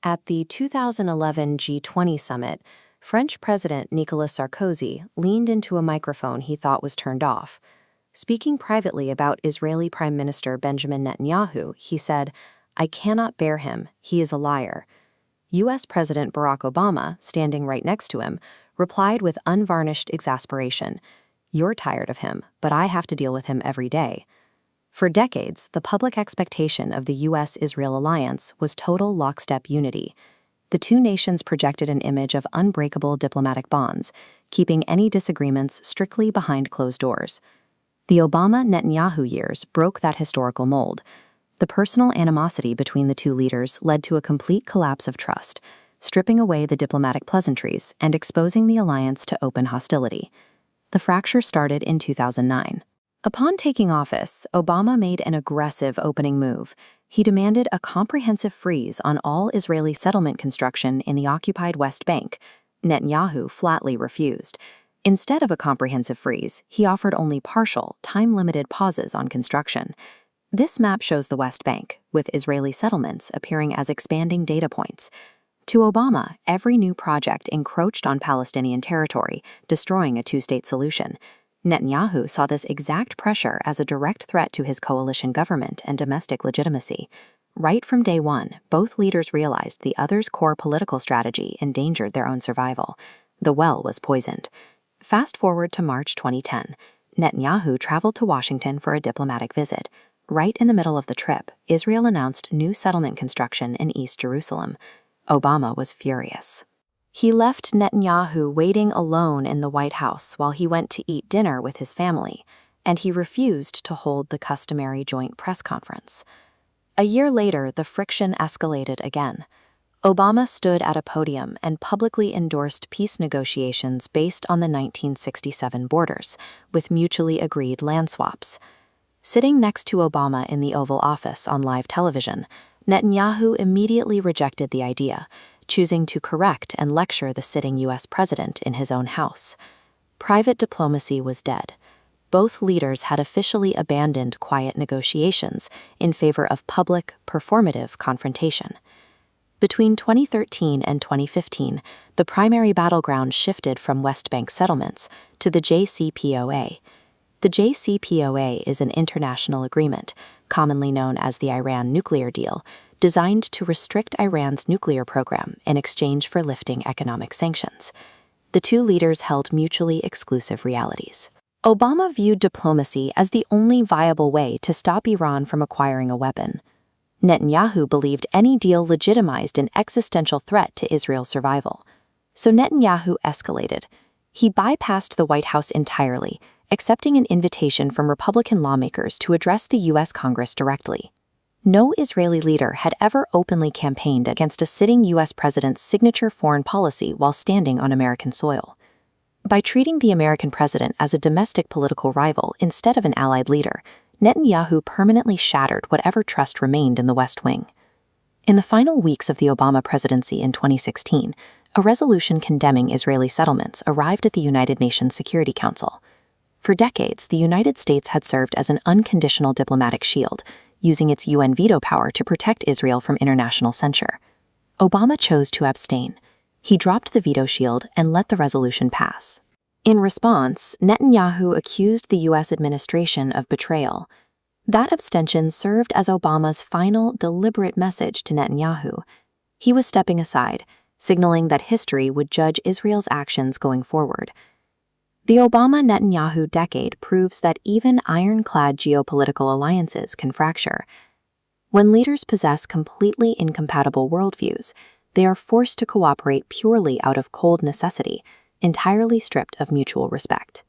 At the 2011 G20 summit, French President Nicolas Sarkozy leaned into a microphone he thought was turned off. Speaking privately about Israeli Prime Minister Benjamin Netanyahu, he said, "I cannot bear him. He is a liar." U.S. President Barack Obama, standing right next to him, replied with unvarnished exasperation, "You're tired of him, but I have to deal with him every day." For decades, the public expectation of the U.S.-Israel alliance was total lockstep unity. The two nations projected an image of unbreakable diplomatic bonds, keeping any disagreements strictly behind closed doors. The Obama-Netanyahu years broke that historical mold. The personal animosity between the two leaders led to a complete collapse of trust, stripping away the diplomatic pleasantries and exposing the alliance to open hostility. The fracture started in 2009. Upon taking office, Obama made an aggressive opening move. He demanded a comprehensive freeze on all Israeli settlement construction in the occupied West Bank. Netanyahu flatly refused. Instead of a comprehensive freeze, he offered only partial, time-limited pauses on construction. This map shows the West Bank, with Israeli settlements appearing as expanding data points. To Obama, every new project encroached on Palestinian territory, destroying a two-state solution. Netanyahu saw this exact pressure as a direct threat to his coalition government and domestic legitimacy. Right from day one, both leaders realized the other's core political strategy endangered their own survival. The well was poisoned. Fast forward to March 2010. Netanyahu traveled to Washington for a diplomatic visit. Right in the middle of the trip, Israel announced new settlement construction in East Jerusalem. Obama was furious. He left Netanyahu waiting alone in the White House while he went to eat dinner with his family, and he refused to hold the customary joint press conference. A year later, the friction escalated again. Obama stood at a podium and publicly endorsed peace negotiations based on the 1967 borders, with mutually agreed land swaps. Sitting next to Obama in the Oval Office on live television, Netanyahu immediately rejected the idea, choosing to correct and lecture the sitting U.S. president in his own house. Private diplomacy was dead. Both leaders had officially abandoned quiet negotiations in favor of public, performative confrontation. Between 2013 and 2015, the primary battleground shifted from West Bank settlements to the JCPOA. The JCPOA is an international agreement, commonly known as the Iran nuclear deal, designed to restrict Iran's nuclear program in exchange for lifting economic sanctions. The two leaders held mutually exclusive realities. Obama viewed diplomacy as the only viable way to stop Iran from acquiring a weapon. Netanyahu believed any deal legitimized an existential threat to Israel's survival. So Netanyahu escalated. He bypassed the White House entirely, accepting an invitation from Republican lawmakers to address the U.S. Congress directly. No Israeli leader had ever openly campaigned against a sitting U.S. president's signature foreign policy while standing on American soil. By treating the American president as a domestic political rival instead of an allied leader, Netanyahu permanently shattered whatever trust remained in the West Wing. In the final weeks of the Obama presidency in 2016, a resolution condemning Israeli settlements arrived at the United Nations Security Council. For decades, the United States had served as an unconditional diplomatic shield, using its UN veto power to protect Israel from international censure. Obama chose to abstain. He dropped the veto shield and let the resolution pass. In response, Netanyahu accused the U.S. administration of betrayal. That abstention served as Obama's final, deliberate message to Netanyahu. He was stepping aside, signaling that history would judge Israel's actions going forward. The Obama-Netanyahu decade proves that even ironclad geopolitical alliances can fracture. When leaders possess completely incompatible worldviews, they are forced to cooperate purely out of cold necessity, entirely stripped of mutual respect.